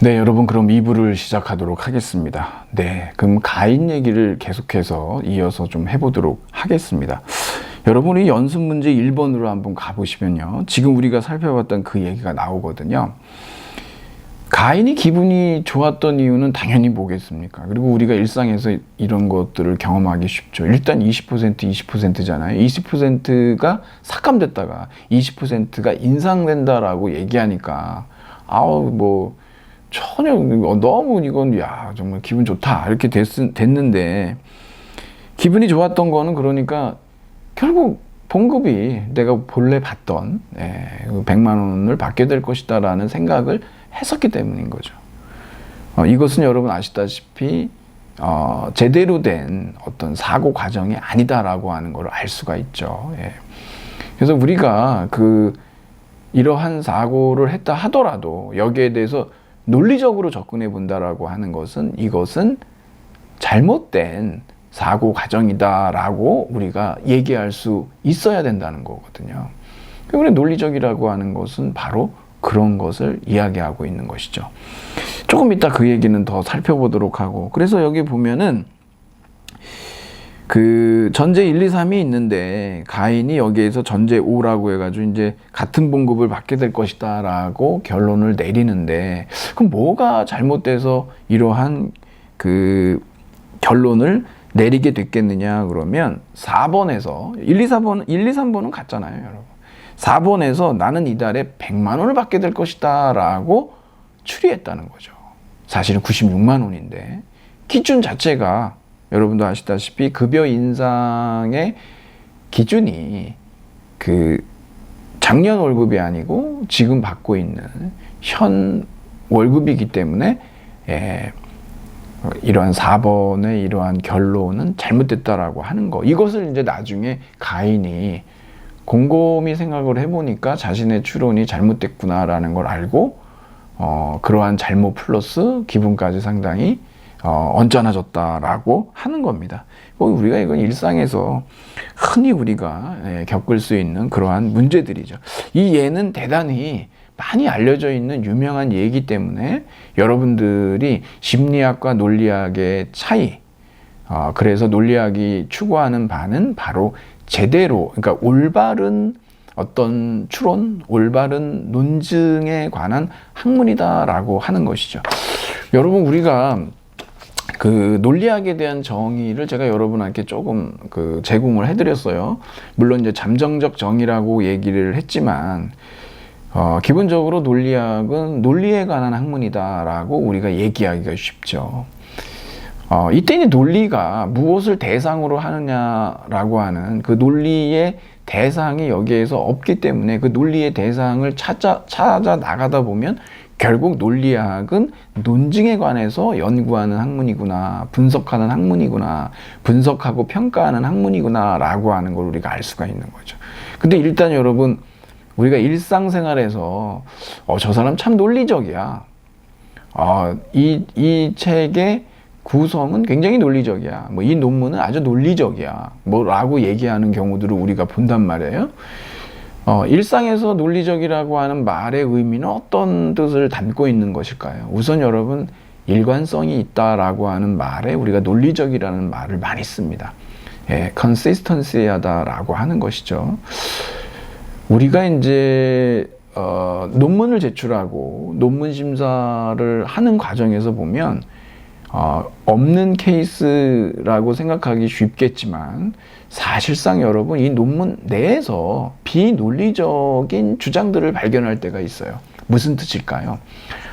네, 여러분, 그럼 2부를 시작하도록 하겠습니다. 네, 그럼 가인 얘기를 계속해서 이어서 좀 해보도록 하겠습니다. 여러분이 연습 문제 1번으로 한번 가보시면요. 지금 우리가 살펴봤던 그 얘기가 나오거든요. 가인이 기분이 좋았던 이유는 당연히 뭐겠습니까? 그리고 우리가 일상에서 이런 것들을 경험하기 쉽죠. 일단 20%, 20%잖아요. 20%가 삭감됐다가 20%가 인상된다라고 얘기하니까, 전혀 너무 이건 정말 기분 좋다 이렇게 됐는데, 기분이 좋았던 거는 그러니까 결국 봉급이 내가 본래 받던 100만 원을 받게 될 것이다 라는 생각을 했었기 때문인 거죠. 이것은 여러분 아시다시피 제대로 된 어떤 사고 과정이 아니다라고 하는 걸 알 수가 있죠. 그래서 우리가 이러한 사고를 했다 하더라도 여기에 대해서 논리적으로 접근해 본다라고 하는 것은, 이것은 잘못된 사고 과정이다라고 우리가 얘기할 수 있어야 된다는 거거든요. 그런데 논리적이라고 하는 것은 바로 그런 것을 이야기하고 있는 것이죠. 조금 이따 그 얘기는 더 살펴보도록 하고, 그래서 여기 보면은 전제 1, 2, 3이 있는데 가인이 여기에서 전제 5라고 해가지고 이제 같은 봉급을 받게 될 것이다 라고 결론을 내리는데, 그럼 뭐가 잘못돼서 이러한 결론을 내리게 됐겠느냐 그러면 4번에서 1, 2, 3번은 같잖아요, 여러분. 4번에서 나는 이달에 100만 원을 받게 될 것이다 라고 추리했다는 거죠. 사실은 96만 원인데 기준 자체가 여러분도 아시다시피 급여 인상의 기준이 작년 월급이 아니고 지금 받고 있는 현 월급이기 때문에 이러한 4번의 이러한 결론은 잘못됐다라고 하는 거. 이것을 이제 나중에 가인이 곰곰이 생각을 해보니까 자신의 추론이 잘못됐구나라는 걸 알고 그러한 잘못 플러스 기분까지 상당히 언짢아졌다라고 하는 겁니다. 우리가 이건 일상에서 흔히 우리가 겪을 수 있는 그러한 문제들이죠. 이 예는 대단히 많이 알려져 있는 유명한 예이기 때문에 여러분들이 심리학과 논리학의 차이, 그래서 논리학이 추구하는 바는 바로 제대로, 그러니까 올바른 어떤 추론, 올바른 논증에 관한 학문이다라고 하는 것이죠. 여러분, 우리가 논리학에 대한 정의를 제가 여러분한테 조금 제공을 해드렸어요. 물론 이제 잠정적 정의라고 얘기를 했지만, 기본적으로 논리학은 논리에 관한 학문이다라고 우리가 얘기하기가 쉽죠. 이때는 논리가 무엇을 대상으로 하느냐라고 하는 그 논리의 대상이 여기에서 없기 때문에 그 논리의 대상을 찾아 나가다 보면 결국 논리학은 논증에 관해서 연구하는 학문이구나, 분석하는 학문이구나, 분석하고 평가하는 학문이구나 라고 하는 걸 우리가 알 수가 있는 거죠. 근데 일단 여러분, 우리가 일상생활에서 저 사람 참 논리적이야, 이 책의 구성은 굉장히 논리적이야, 이 논문은 아주 논리적이야 라고 얘기하는 경우들을 우리가 본단 말이에요. 일상에서 논리적이라고 하는 말의 의미는 어떤 뜻을 담고 있는 것일까요? 우선 여러분, 일관성이 있다라고 하는 말에 우리가 논리적이라는 말을 많이 씁니다. consistency하다라고 하는 것이죠. 우리가 이제 논문을 제출하고 논문 심사를 하는 과정에서 보면 없는 케이스라고 생각하기 쉽겠지만, 사실상 여러분 이 논문 내에서 비논리적인 주장들을 발견할 때가 있어요. 무슨 뜻일까요?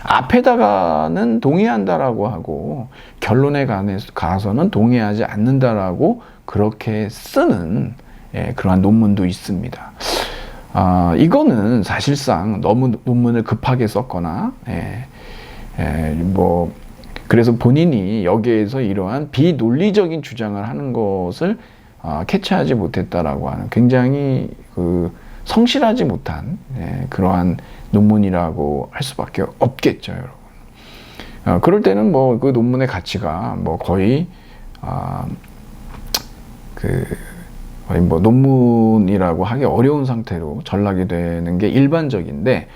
앞에다가는 동의한다라고 하고 결론에 가서는 동의하지 않는다라고 그렇게 쓰는 그러한 논문도 있습니다. 이거는 사실상 너무 논문을 급하게 썼거나 그래서 본인이 여기에서 이러한 비논리적인 주장을 하는 것을 캐치하지 못했다라고 하는 굉장히 성실하지 못한 그러한 논문이라고 할 수밖에 없겠죠, 여러분. 그럴 때는 그 논문의 가치가 거의 논문이라고 하기 어려운 상태로 전락이 되는 게 일반적인데,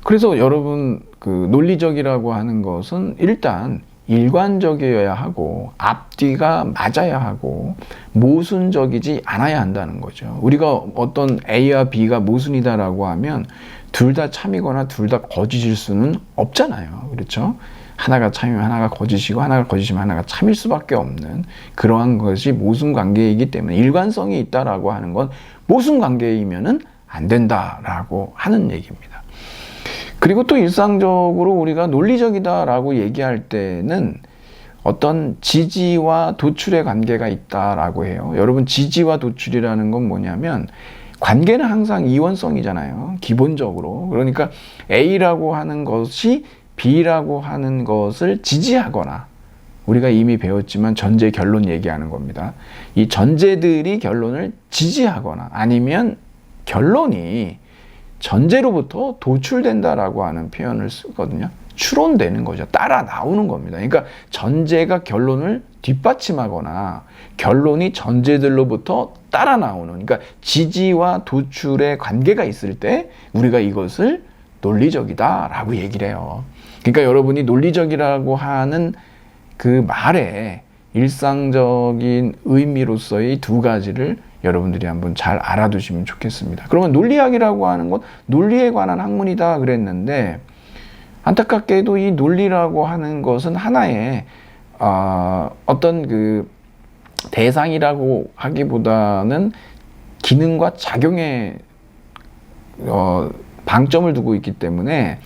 그래서 여러분 그 논리적이라고 하는 것은 일단 일관적이어야 하고 앞뒤가 맞아야 하고 모순적이지 않아야 한다는 거죠. 우리가 어떤 A와 B가 모순이다라고 하면 둘 다 참이거나 둘 다 거짓일 수는 없잖아요. 그렇죠? 하나가 참이면 하나가 거짓이고 하나가 거짓이면 하나가 참일 수밖에 없는 그러한 것이 모순 관계이기 때문에 일관성이 있다라고 하는 건 모순 관계이면은 안 된다라고 하는 얘기입니다. 그리고 또 일상적으로 우리가 논리적이다라고 얘기할 때는 어떤 지지와 도출의 관계가 있다라고 해요. 여러분, 지지와 도출이라는 건 뭐냐면 관계는 항상 이원성이잖아요. 기본적으로. 그러니까 A라고 하는 것이 B라고 하는 것을 지지하거나, 우리가 이미 배웠지만 전제 결론 얘기하는 겁니다. 이 전제들이 결론을 지지하거나 아니면 결론이 전제로부터 도출된다라고 하는 표현을 쓰거든요. 추론되는 거죠. 따라 나오는 겁니다. 그러니까 전제가 결론을 뒷받침하거나 결론이 전제들로부터 따라 나오는, 그러니까 지지와 도출의 관계가 있을 때 우리가 이것을 논리적이다라고 얘기를 해요. 그러니까 여러분이 논리적이라고 하는 그 말에 일상적인 의미로서의 두 가지를 여러분들이 한번 잘 알아두시면 좋겠습니다. 그러면 논리학이라고 하는 건 논리에 관한 학문이다 그랬는데, 안타깝게도 이 논리라고 하는 것은 하나의 어떤 그 대상이라고 하기보다는 기능과 작용에 방점을 두고 있기 때문에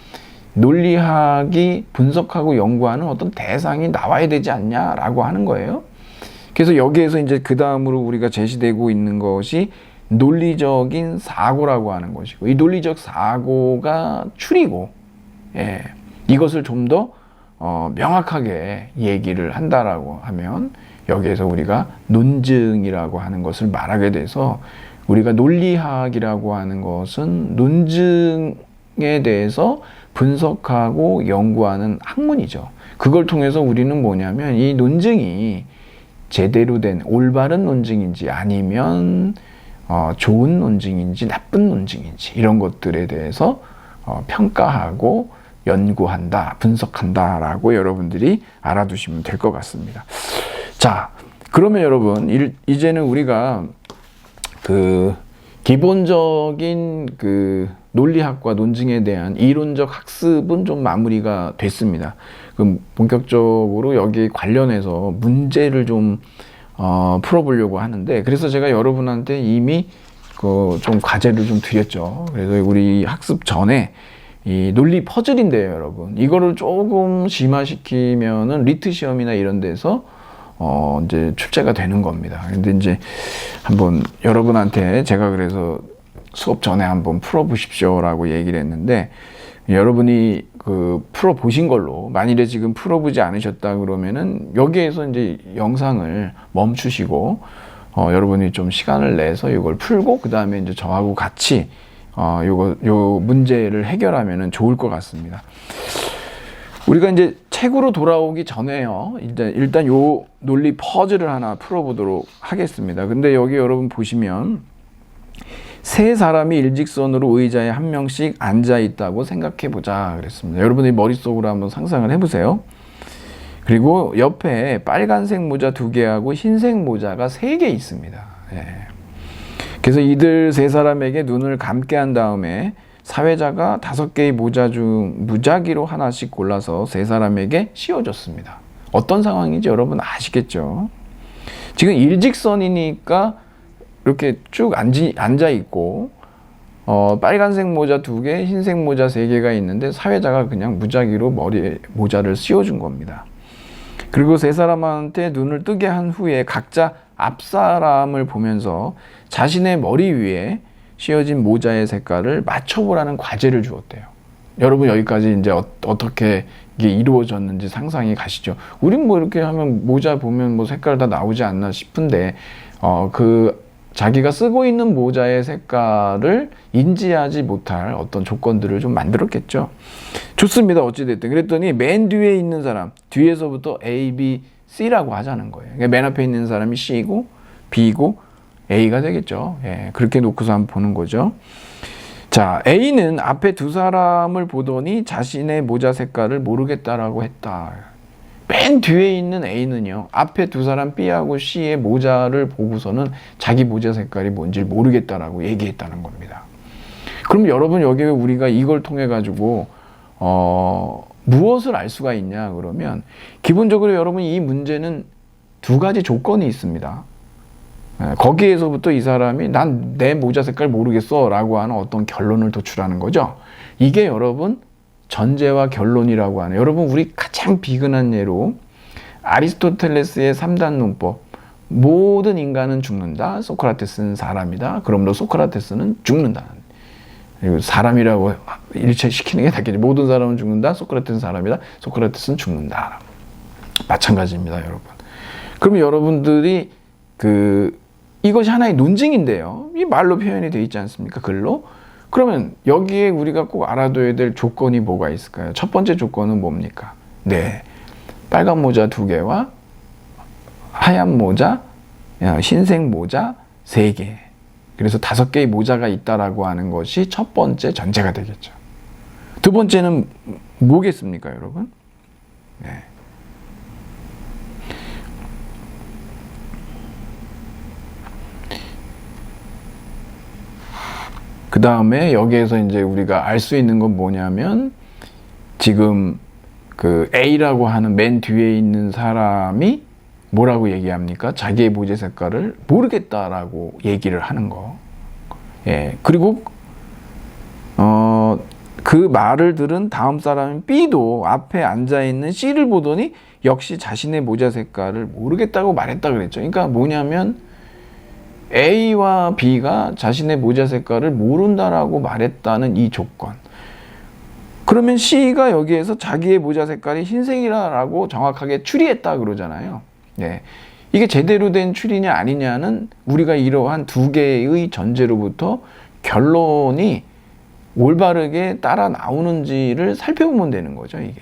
논리학이 분석하고 연구하는 어떤 대상이 나와야 되지 않냐라고 하는 거예요. 그래서 여기에서 이제 그 다음으로 우리가 제시되고 있는 것이 논리적인 사고라고 하는 것이고, 이 논리적 사고가 추리고, 이것을 좀 더 명확하게 얘기를 한다라고 하면 여기에서 우리가 논증이라고 하는 것을 말하게 돼서, 우리가 논리학이라고 하는 것은 논증에 대해서 분석하고 연구하는 학문이죠. 그걸 통해서 우리는 뭐냐면 이 논증이 제대로 된 올바른 논증인지 아니면 좋은 논증인지 나쁜 논증인지 이런 것들에 대해서 평가하고 연구한다, 분석한다라고 여러분들이 알아두시면 될 것 같습니다. 자, 그러면 여러분 이제는 우리가 그 기본적인 그 논리학과 논증에 대한 이론적 학습은 좀 마무리가 됐습니다. 그럼 본격적으로 여기 관련해서 문제를 좀 풀어보려고 하는데, 그래서 제가 여러분한테 이미 좀 과제를 좀 드렸죠. 그래서 우리 학습 전에 이 논리 퍼즐인데요, 여러분. 이거를 조금 심화시키면은 리트 시험이나 이런 데서 이제 출제가 되는 겁니다. 근데 이제 한번 여러분한테 제가 그래서 수업 전에 한번 풀어보십시오라고 얘기를 했는데, 여러분이 그 풀어보신 걸로, 만일에 지금 풀어보지 않으셨다 그러면은 여기에서 이제 영상을 멈추시고, 여러분이 좀 시간을 내서 이걸 풀고, 그 다음에 이제 저하고 같이, 요 문제를 해결하면은 좋을 것 같습니다. 우리가 이제 책으로 돌아오기 전에요. 일단 요 논리 퍼즐을 하나 풀어보도록 하겠습니다. 근데 여기 여러분 보시면 세 사람이 일직선으로 의자에 한 명씩 앉아 있다고 생각해 보자 그랬습니다. 여러분이 머릿속으로 한번 상상을 해보세요. 그리고 옆에 빨간색 모자 2개하고 흰색 모자가 3개 있습니다. 그래서 이들 세 사람에게 눈을 감게 한 다음에 사회자가 5개의 모자 중 무작위로 하나씩 골라서 세 사람에게 씌워줬습니다. 어떤 상황인지 여러분 아시겠죠? 지금 일직선이니까 이렇게 쭉 앉아 있고, 빨간색 모자 2개, 흰색 모자 3개가 있는데 사회자가 그냥 무작위로 머리에 모자를 씌워준 겁니다. 그리고 세 사람한테 눈을 뜨게 한 후에 각자 앞 사람을 보면서 자신의 머리 위에 씌워진 모자의 색깔을 맞춰보라는 과제를 주었대요. 여러분 여기까지 이제 어떻게 이게 이루어졌는지 상상이 가시죠? 우린 뭐 이렇게 하면 모자 보면 뭐 색깔 다 나오지 않나 싶은데, 자기가 쓰고 있는 모자의 색깔을 인지하지 못할 어떤 조건들을 좀 만들었겠죠. 좋습니다. 어찌됐든. 그랬더니 맨 뒤에 있는 사람, 뒤에서부터 A, B, C라고 하자는 거예요. 그러니까 맨 앞에 있는 사람이 C고 B고 A가 되겠죠. 그렇게 놓고서 한번 보는 거죠. 자, 자, A는 앞에 두 사람을 보더니 자신의 모자 색깔을 모르겠다라고 했다. 맨 뒤에 있는 A는요, 앞에 두 사람 B하고 C의 모자를 보고서는 자기 모자 색깔이 뭔지 모르겠다라고 얘기했다는 겁니다. 그럼 여러분, 여기에 우리가 이걸 통해 가지고 무엇을 알 수가 있냐 그러면, 기본적으로 여러분, 이 문제는 두 가지 조건이 있습니다. 거기에서부터 이 사람이 난 내 모자 색깔 모르겠어 라고 하는 어떤 결론을 도출하는 거죠. 이게 여러분 전제와 결론이라고 하는, 여러분 우리 가장 비근한 예로 아리스토텔레스의 3단 논법, 모든 인간은 죽는다, 소크라테스는 사람이다, 그러므로 소크라테스는 죽는다. 사람이라고 일체시키는 게 낫겠지. 모든 사람은 죽는다, 소크라테스는 사람이다, 소크라테스는 죽는다. 마찬가지입니다, 여러분. 그럼 여러분들이 이것이 하나의 논증인데요. 이 말로 표현이 되어 있지 않습니까? 글로. 그러면 여기에 우리가 꼭 알아둬야 될 조건이 뭐가 있을까요? 첫 번째 조건은 뭡니까? 네. 빨간 모자 2개와 하얀 모자, 흰색 모자 3개. 그래서 5개의 모자가 있다라고 하는 것이 첫 번째 전제가 되겠죠. 두 번째는 뭐겠습니까, 여러분? 네. 그 다음에 여기에서 이제 우리가 알 수 있는 건 뭐냐면, 지금 A라고 하는 맨 뒤에 있는 사람이 뭐라고 얘기합니까? 자기의 모자 색깔을 모르겠다라고 얘기를 하는 거. 예. 그리고 그 말을 들은 다음 사람인 B도 앞에 앉아 있는 C를 보더니 역시 자신의 모자 색깔을 모르겠다고 말했다 그랬죠. 그러니까 뭐냐면, A와 B가 자신의 모자 색깔을 모른다라고 말했다는 이 조건. 그러면 C가 여기에서 자기의 모자 색깔이 흰색이라고 정확하게 추리했다 그러잖아요. 네. 이게 제대로 된 추리냐 아니냐는 우리가 이러한 2개의 전제로부터 결론이 올바르게 따라 나오는지를 살펴보면 되는 거죠, 이게.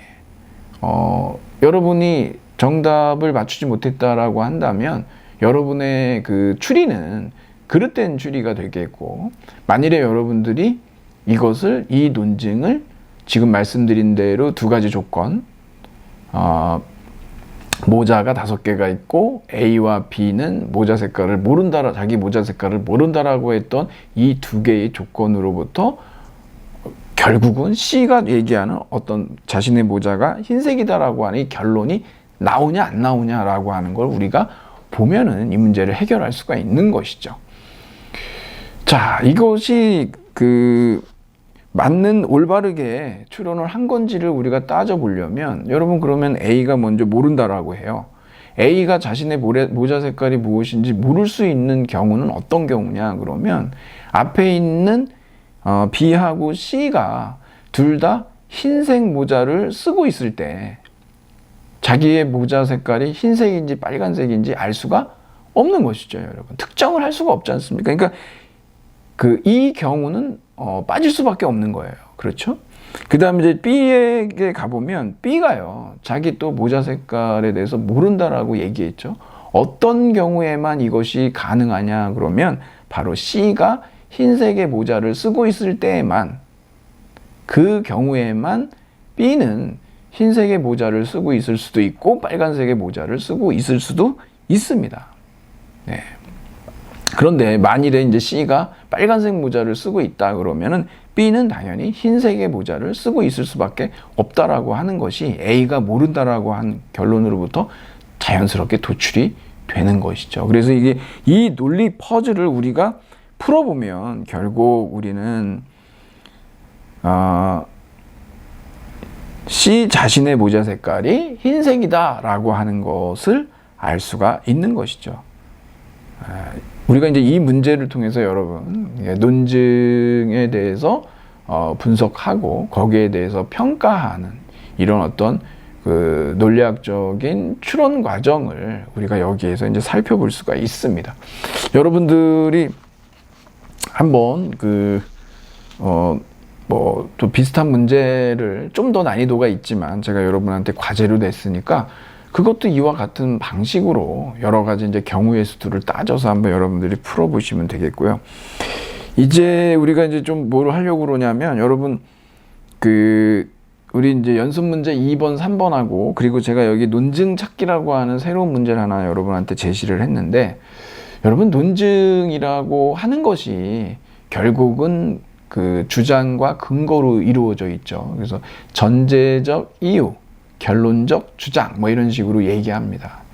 여러분이 정답을 맞추지 못했다라고 한다면 여러분의 추리는 그릇된 추리가 되겠고, 만일에 여러분들이 이 논증을 지금 말씀드린 대로 2가지 조건, 모자가 5개가 있고 A와 B는 모자 색깔을 모른다, 자기 모자 색깔을 모른다라고 했던 이 2개의 조건으로부터 결국은 C가 얘기하는 어떤 자신의 모자가 흰색이다라고 하는 이 결론이 나오냐 안 나오냐라고 하는 걸 우리가 보면은 이 문제를 해결할 수가 있는 것이죠. 자, 이것이 맞는 올바르게 추론을 한 건지를 우리가 따져보려면, 여러분 그러면 A가 먼저 모른다라고 해요. A가 자신의 모자 색깔이 무엇인지 모를 수 있는 경우는 어떤 경우냐 그러면, 앞에 있는 B하고 C가 둘 다 흰색 모자를 쓰고 있을 때 자기의 모자 색깔이 흰색인지 빨간색인지 알 수가 없는 것이죠, 여러분. 특정을 할 수가 없지 않습니까? 그러니까 이 경우는 빠질 수밖에 없는 거예요. 그렇죠? 그 다음에 이제 B에게 가보면 B가요, 자기 또 모자 색깔에 대해서 모른다라고 얘기했죠. 어떤 경우에만 이것이 가능하냐 그러면 바로 C가 흰색의 모자를 쓰고 있을 때에만, 그 경우에만 B는 흰색의 모자를 쓰고 있을 수도 있고 빨간색의 모자를 쓰고 있을 수도 있습니다. 네. 그런데 만일에 이제 C가 빨간색 모자를 쓰고 있다 그러면은 B는 당연히 흰색의 모자를 쓰고 있을 수밖에 없다라고 하는 것이 A가 모른다라고 한 결론으로부터 자연스럽게 도출이 되는 것이죠. 그래서 이 논리 퍼즐을 우리가 풀어보면 결국 우리는 C 자신의 모자 색깔이 흰색이다라고 하는 것을 알 수가 있는 것이죠. 우리가 이제 이 문제를 통해서 여러분 논증에 대해서 분석하고 거기에 대해서 평가하는 이런 어떤 논리학적인 추론 과정을 우리가 여기에서 이제 살펴볼 수가 있습니다. 여러분들이 한번 또 비슷한 문제를 좀 더 난이도가 있지만 제가 여러분한테 과제로 냈으니까 그것도 이와 같은 방식으로 여러 가지 이제 경우의 수들을 따져서 한번 여러분들이 풀어보시면 되겠고요. 이제 우리가 이제 좀 뭘 하려고 그러냐면, 여러분, 우리 이제 연습 문제 2번, 3번하고, 그리고 제가 여기 논증 찾기라고 하는 새로운 문제를 하나 여러분한테 제시를 했는데, 여러분, 논증이라고 하는 것이 결국은 그 주장과 근거로 이루어져 있죠. 그래서 전제적 이유, 결론적 주장, 뭐 이런 식으로 얘기합니다.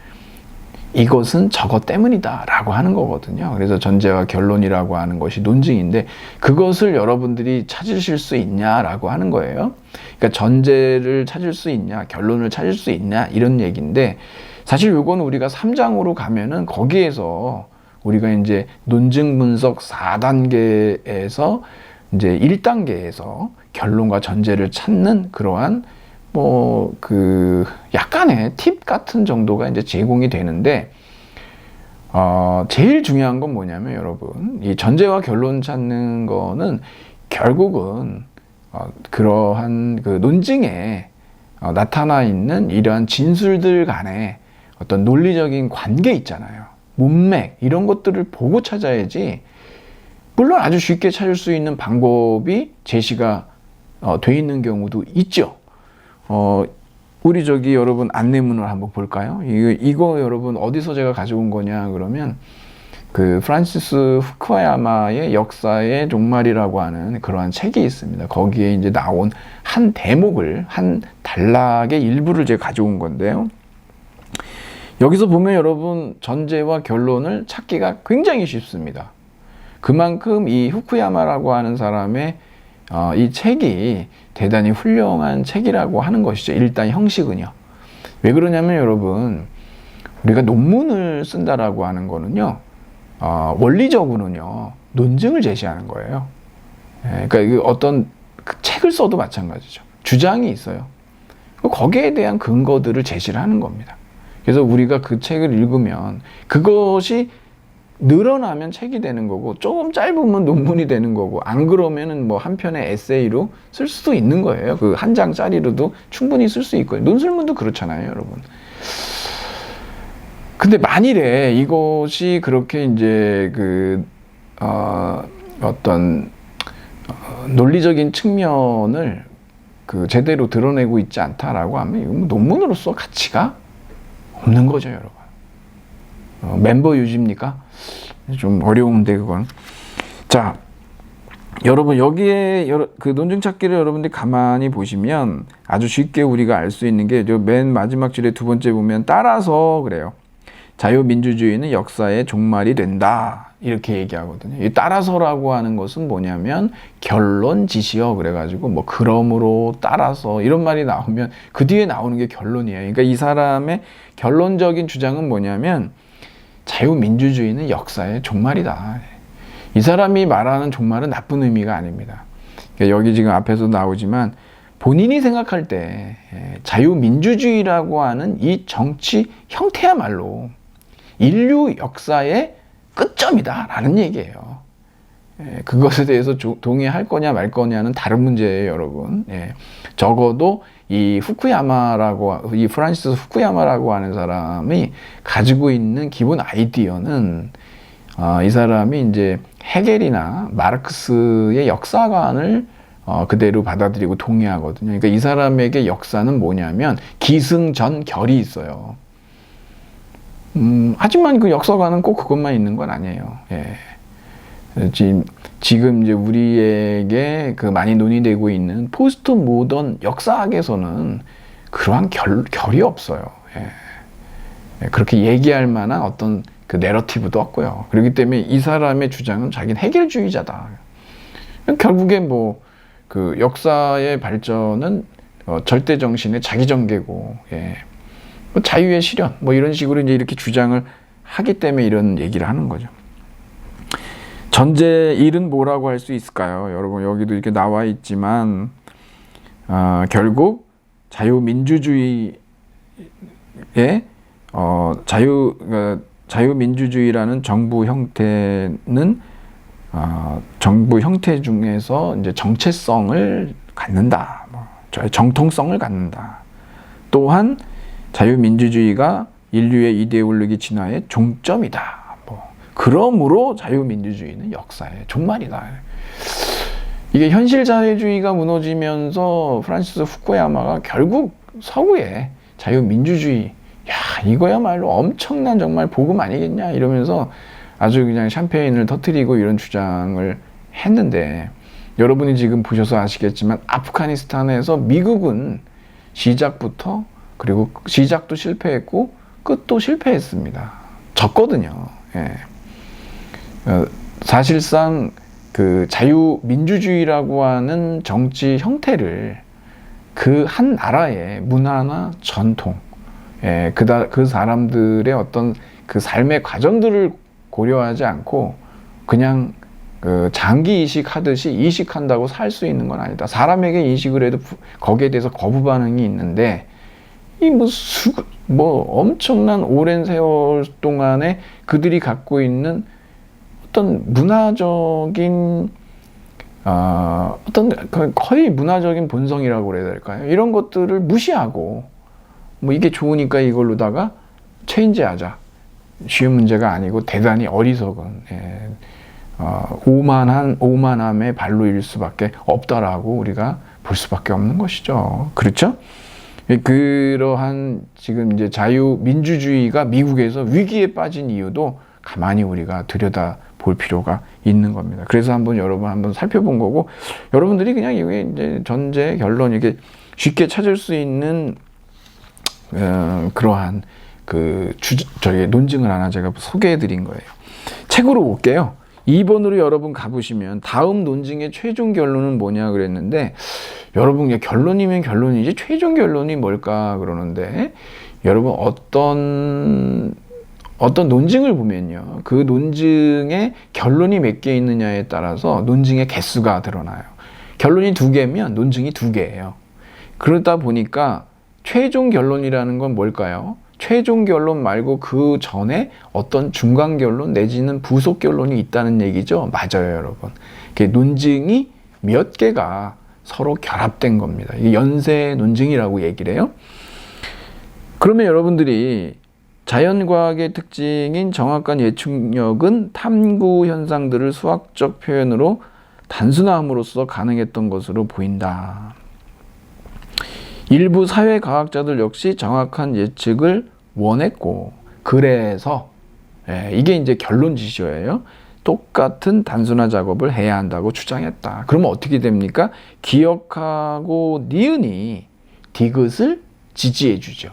이것은 저것 때문이다 라고 하는 거거든요. 그래서 전제와 결론이라고 하는 것이 논증인데, 그것을 여러분들이 찾으실 수 있냐라고 하는 거예요. 그러니까 전제를 찾을 수 있냐, 결론을 찾을 수 있냐, 이런 얘기인데, 사실 요건 우리가 3장으로 가면은 거기에서 우리가 이제 논증 분석 4단계에서 이제 1단계에서 결론과 전제를 찾는 그러한 약간의 팁 같은 정도가 이제 제공이 되는데, 제일 중요한 건 뭐냐면, 여러분, 이 전제와 결론 찾는 거는 결국은, 그러한 그 논증에 나타나 있는 이러한 진술들 간의 어떤 논리적인 관계 있잖아요. 문맥, 이런 것들을 보고 찾아야지, 물론 아주 쉽게 찾을 수 있는 방법이 제시가 돼 있는 경우도 있죠. 우리 여러분 안내문을 한번 볼까요? 이거 여러분 어디서 제가 가져온 거냐 그러면 그 프란시스 후쿠야마의 역사의 종말이라고 하는 그러한 책이 있습니다. 거기에 이제 나온 한 대목을, 한 단락의 일부를 제가 가져온 건데요. 여기서 보면 여러분 전제와 결론을 찾기가 굉장히 쉽습니다. 그만큼 이 후쿠야마라고 하는 사람의 이 책이 대단히 훌륭한 책이라고 하는 것이죠. 일단 형식은요. 왜 그러냐면 여러분, 우리가 논문을 쓴다라고 하는 거는요, 원리적으로는요, 논증을 제시하는 거예요. 그러니까 어떤 책을 써도 마찬가지죠. 주장이 있어요. 거기에 대한 근거들을 제시를 하는 겁니다. 그래서 우리가 그 책을 읽으면 그것이 늘어나면 책이 되는 거고, 조금 짧으면 논문이 되는 거고, 안 그러면은 뭐 한 편의 에세이로 쓸 수도 있는 거예요. 그 한 장짜리로도 충분히 쓸 수 있고요. 논술문도 그렇잖아요, 여러분. 근데 만일에 이것이 그렇게 이제 어떤 논리적인 측면을 제대로 드러내고 있지 않다라고 하면 이건 논문으로서 가치가 없는 거죠, 여러분. 멤버 유지입니까? 좀 어려운데 그건. 자, 여러분 여기에 그 논증 찾기를 여러분들이 가만히 보시면 아주 쉽게 우리가 알 수 있는 게 맨 마지막 줄에 두 번째 보면 따라서 그래요. 자유민주주의는 역사의 종말이 된다. 이렇게 얘기하거든요. 이 따라서라고 하는 것은 뭐냐면 결론지시여 그래가지고 뭐 그러므로 따라서 이런 말이 나오면 그 뒤에 나오는 게 결론이에요. 그러니까 이 사람의 결론적인 주장은 뭐냐면 자유민주주의는 역사의 종말이다. 이 사람이 말하는 종말은 나쁜 의미가 아닙니다. 그러니까 여기 지금 앞에서 나오지만 본인이 생각할 때 자유민주주의라고 하는 이 정치 형태야말로 인류 역사의 끝점이다라는 얘기예요. 그것에 대해서 동의할 거냐 말 거냐는 다른 문제예요, 여러분. 적어도 이 프란시스 후쿠야마라고 하는 사람이 가지고 있는 기본 아이디어는 이 사람이 이제 헤겔이나 마르크스의 역사관을 그대로 받아들이고 동의하거든요. 그러니까 이 사람에게 역사는 뭐냐면 기승전결이 있어요. 하지만 그 역사관은 꼭 그것만 있는 건 아니에요. 지금 이제 우리에게 많이 논의되고 있는 포스트 모던 역사학에서는 그러한 결이 없어요. 그렇게 얘기할 만한 어떤 그 내러티브도 없고요. 그렇기 때문에 이 사람의 주장은 자기는 해결주의자다. 결국에 그 역사의 발전은 절대 정신의 자기 전개고, 자유의 실현, 이런 식으로 이제 이렇게 주장을 하기 때문에 이런 얘기를 하는 거죠. 전제 1은 뭐라고 할 수 있을까요? 여러분, 여기도 이렇게 나와 있지만, 결국 자유민주주의의, 자유민주주의라는 정부 형태는, 정부 형태 중에서 이제 정체성을 갖는다. 정통성을 갖는다. 또한 자유민주주의가 인류의 이데올로기 진화의 종점이다. 그러므로 자유민주주의는 역사의 종말이다. 이게 현실 자유주의가 무너지면서 프란시스 후쿠야마가 결국 서구의 자유민주주의, 야, 이거야말로 엄청난 정말 복음 아니겠냐 이러면서 아주 그냥 샴페인을 터뜨리고 이런 주장을 했는데, 여러분이 지금 보셔서 아시겠지만 아프가니스탄에서 미국은 시작부터, 그리고 시작도 실패했고 끝도 실패했습니다. 졌거든요. 예. 사실상 그 자유민주주의라고 하는 정치 형태를 그 한 나라의 문화나 전통, 그 사람들의 어떤 그 삶의 과정들을 고려하지 않고 그냥 그 장기 이식하듯이 이식한다고 살 수 있는 건 아니다. 사람에게 이식을 해도 거기에 대해서 거부 반응이 있는데, 이 뭐 엄청난 오랜 세월 동안에 그들이 갖고 있는 어떤 문화적인 어떤 거의 문화적인 본성이라고 그래야 될까요? 이런 것들을 무시하고 뭐 이게 좋으니까 이걸로다가 체인지하자. 쉬운 문제가 아니고 대단히 어리석은, 오만함의 발로일 수밖에 없다라고 우리가 볼 수밖에 없는 것이죠. 그렇죠? 그러한 지금 이제 자유민주주의가 미국에서 위기에 빠진 이유도 가만히 우리가 들여다 볼 필요가 있는 겁니다. 그래서 여러분 한번 살펴본 거고, 여러분들이 그냥 이게 이제 전제 결론, 이게 쉽게 찾을 수 있는 그러한 저희 논증을 하나 제가 소개해 드린 거예요. 책으로 볼게요. 2번으로 여러분 가보시면 다음 논증의 최종 결론은 뭐냐 그랬는데, 여러분 결론이면 결론이지 최종 결론이 뭘까 그러는데, 여러분 어떤 논증을 보면요, 그 논증의 결론이 몇 개 있느냐에 따라서 논증의 개수가 드러나요. 결론이 2개면 논증이 2개예요. 그러다 보니까 최종 결론이라는 건 뭘까요? 최종 결론 말고 그 전에 어떤 중간 결론 내지는 부속 결론이 있다는 얘기죠. 맞아요, 여러분. 논증이 몇 개가 서로 결합된 겁니다. 이게 연쇄 논증이라고 얘기를 해요. 그러면 여러분들이 자연과학의 특징인 정확한 예측력은 탐구 현상들을 수학적 표현으로 단순화함으로써 가능했던 것으로 보인다. 일부 사회과학자들 역시 정확한 예측을 원했고, 그래서 이게 이제 결론 지시어예요. 똑같은 단순화 작업을 해야 한다고 주장했다. 그러면 어떻게 됩니까? 기억하고 니은이 디귿을 지지해 주죠.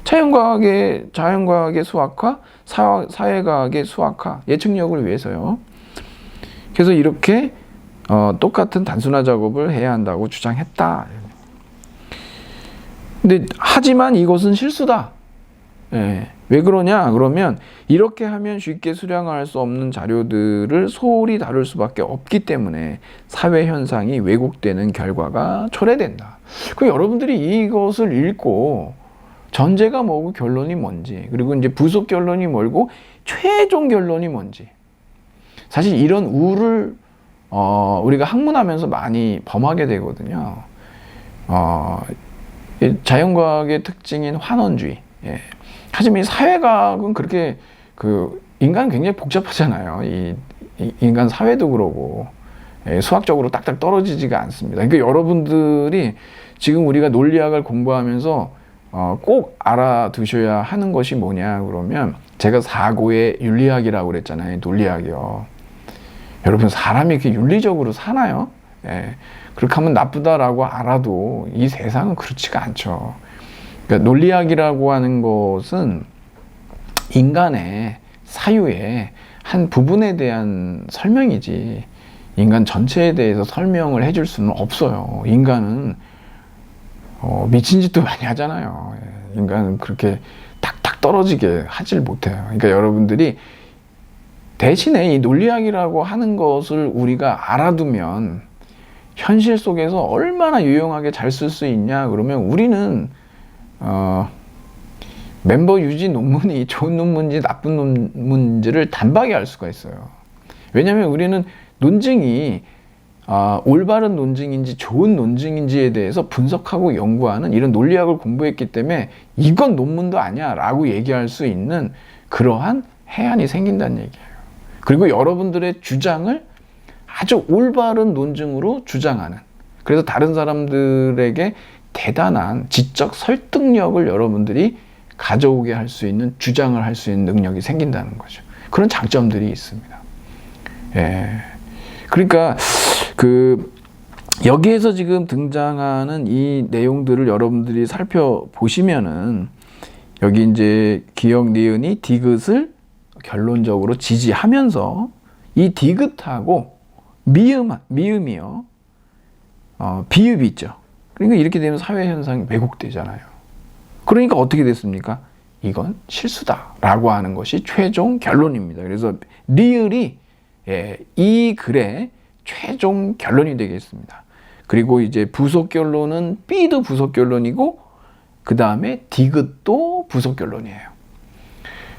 자연과학의 수학화, 사회과학의 수학화, 예측력을 위해서요. 그래서 이렇게 똑같은 단순화 작업을 해야 한다고 주장했다. 근데 하지만 이것은 실수다. 왜 그러냐? 그러면 이렇게 하면 쉽게 수량할 수 없는 자료들을 소홀히 다룰 수밖에 없기 때문에 사회 현상이 왜곡되는 결과가 초래된다. 그럼 여러분들이 이것을 읽고 전제가 뭐고 결론이 뭔지, 그리고 이제 부속 결론이 뭐고 최종 결론이 뭔지, 사실 이런 우를 우리가 학문하면서 많이 범하게 되거든요. 자연과학의 특징인 환원주의. 하지만 이 사회과학은 그렇게 인간은 굉장히 복잡하잖아요. 이 인간 사회도 그러고 수학적으로 딱딱 떨어지지가 않습니다. 그러니까 여러분들이 지금 우리가 논리학을 공부하면서 꼭 알아두셔야 하는 것이 뭐냐 그러면, 제가 사고의 윤리학이라고 그랬잖아요. 논리학이요. 여러분, 사람이 이렇게 윤리적으로 사나요? 그렇게 하면 나쁘다라고 알아도 이 세상은 그렇지가 않죠. 그러니까 논리학이라고 하는 것은 인간의 사유의 한 부분에 대한 설명이지 인간 전체에 대해서 설명을 해줄 수는 없어요. 인간은 미친 짓도 많이 하잖아요. 인간은 그렇게 탁탁 떨어지게 하질 못해요. 그러니까 여러분들이 대신에 이 논리학이라고 하는 것을 우리가 알아두면 현실 속에서 얼마나 유용하게 잘 쓸 수 있냐 그러면, 우리는 멤버 유지 논문이 좋은 논문인지 나쁜 논문인지를 단박에 알 수가 있어요. 왜냐하면 우리는 논증이 올바른 논증인지 좋은 논증인지에 대해서 분석하고 연구하는 이런 논리학을 공부했기 때문에 이건 논문도 아니야 라고 얘기할 수 있는 그러한 해안이 생긴다는 얘기예요. 그리고 여러분들의 주장을 아주 올바른 논증으로 주장하는, 그래서 다른 사람들에게 대단한 지적 설득력을 여러분들이 가져오게 할 수 있는, 주장을 할 수 있는 능력이 생긴다는 거죠. 그런 장점들이 있습니다. 예. 그러니까 여기에서 지금 등장하는 이 내용들을 여러분들이 살펴보시면은, 여기 이제 기역, 니은이 디귿을 결론적으로 지지하면서 이 디귿하고 미음이요. 비읍이 있죠. 그러니까 이렇게 되면 사회 현상이 왜곡되잖아요. 그러니까 어떻게 됐습니까? 이건 실수다라고 하는 것이 최종 결론입니다. 그래서 리을이 이 글의 최종 결론이 되겠습니다. 그리고 이제 부속 결론은 B도 부속 결론이고, 그 다음에 디귿도 부속 결론이에요.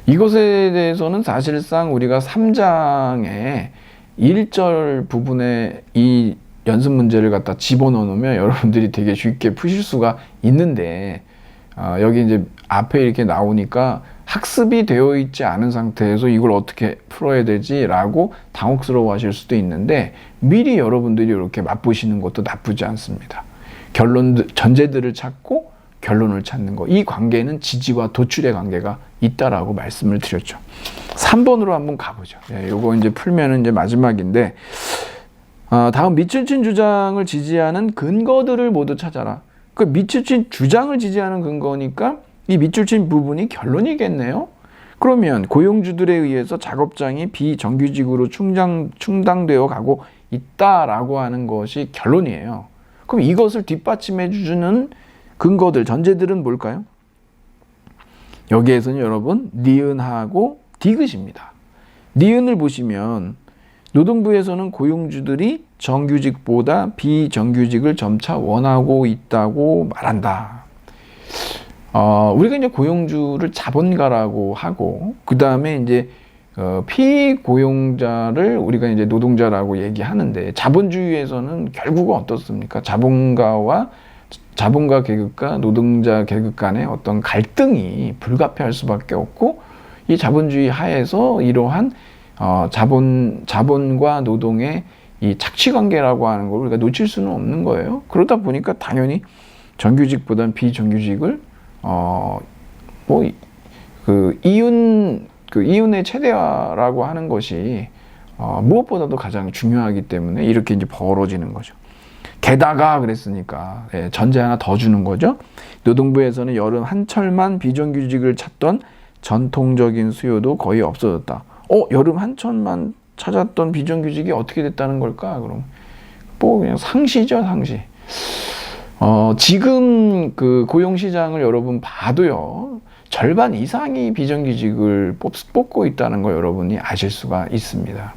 이것에 대해서는 사실상 우리가 3장의 1절 부분에 이 연습 문제를 갖다 집어넣어 놓으면 여러분들이 되게 쉽게 푸실 수가 있는데, 여기 이제 앞에 이렇게 나오니까 학습이 되어 있지 않은 상태에서 이걸 어떻게 풀어야 되지? 라고 당혹스러워 하실 수도 있는데, 미리 여러분들이 이렇게 맛보시는 것도 나쁘지 않습니다. 전제들을 찾고 결론을 찾는 거. 이 관계는 지지와 도출의 관계가 있다라고 말씀을 드렸죠. 3번으로 한번 가보죠. 요거 이제 풀면은 이제 마지막인데, 다음 밑줄친 주장을 지지하는 근거들을 모두 찾아라. 그 밑줄친 주장을 지지하는 근거니까 이 밑줄친 부분이 결론이겠네요. 그러면 고용주들에 의해서 작업장이 비정규직으로 충당되어 가고 있다라고 하는 것이 결론이에요. 그럼 이것을 뒷받침해 주는 근거들, 전제들은 뭘까요? 여기에서는 여러분 니은하고 디귿입니다. 니은을 보시면 노동부에서는 고용주들이 정규직보다 비정규직을 점차 원하고 있다고 말한다. 우리가 이제 고용주를 자본가라고 하고, 그 다음에 이제 피고용자를 우리가 이제 노동자라고 얘기하는데, 자본주의에서는 결국은 어떻습니까? 자본가 계급과 노동자 계급 간의 어떤 갈등이 불가피할 수밖에 없고, 이 자본주의 하에서 이러한 자본과 노동의 이 착취관계라고 하는 걸 우리가 놓칠 수는 없는 거예요. 그러다 보니까 당연히 정규직보다는 비정규직을 이윤의 최대화라고 하는 것이 무엇보다도 가장 중요하기 때문에 이렇게 이제 벌어지는 거죠. 게다가 그랬으니까 전제 하나 더 주는 거죠. 노동부에서는 여름 한철만 비정규직을 찾던 전통적인 수요도 거의 없어졌다. 여름 한철만 찾았던 비정규직이 어떻게 됐다는 걸까? 그럼 그냥 상시죠, 상시. 지금 그 고용시장을 여러분 봐도요, 절반 이상이 비정규직을 뽑고 있다는 걸 여러분이 아실 수가 있습니다.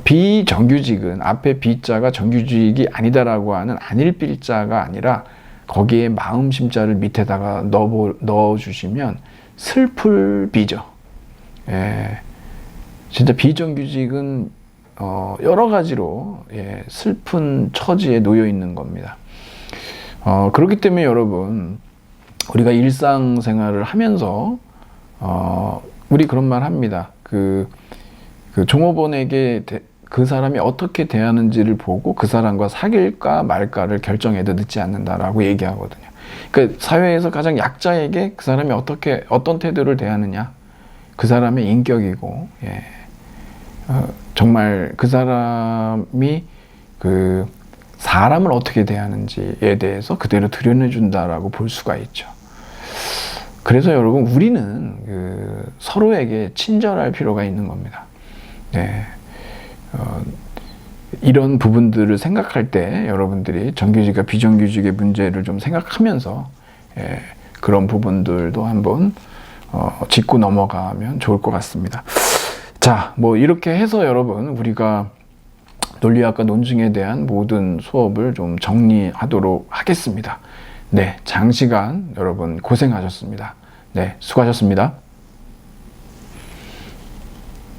비정규직은 앞에 비자가 정규직이 아니다라고 하는 안일비자가 아니라 거기에 마음심자를 밑에다가 넣어주시면 슬플 비죠. 진짜 비정규직은 여러 가지로 슬픈 처지에 놓여 있는 겁니다. 그렇기 때문에 여러분, 우리가 일상생활을 하면서 우리 그런 말 합니다. 그 종업원에게 그 사람이 어떻게 대하는지를 보고 그 사람과 사귈까 말까를 결정해도 늦지 않는다라고 얘기하거든요. 그러니까 사회에서 가장 약자에게 그 사람이 어떤 태도를 대하느냐, 그 사람의 인격이고, 정말 그 사람이 그 사람을 어떻게 대하는지에 대해서 그대로 들여내준다라고 볼 수가 있죠. 그래서 여러분, 우리는 서로에게 친절할 필요가 있는 겁니다. 이런 부분들을 생각할 때 여러분들이 정규직과 비정규직의 문제를 좀 생각하면서 그런 부분들도 한번 짚고 넘어가면 좋을 것 같습니다. 자, 이렇게 해서 여러분, 우리가 논리학과 논증에 대한 모든 수업을 좀 정리하도록 하겠습니다. 네, 장시간 여러분 고생하셨습니다. 네, 수고하셨습니다.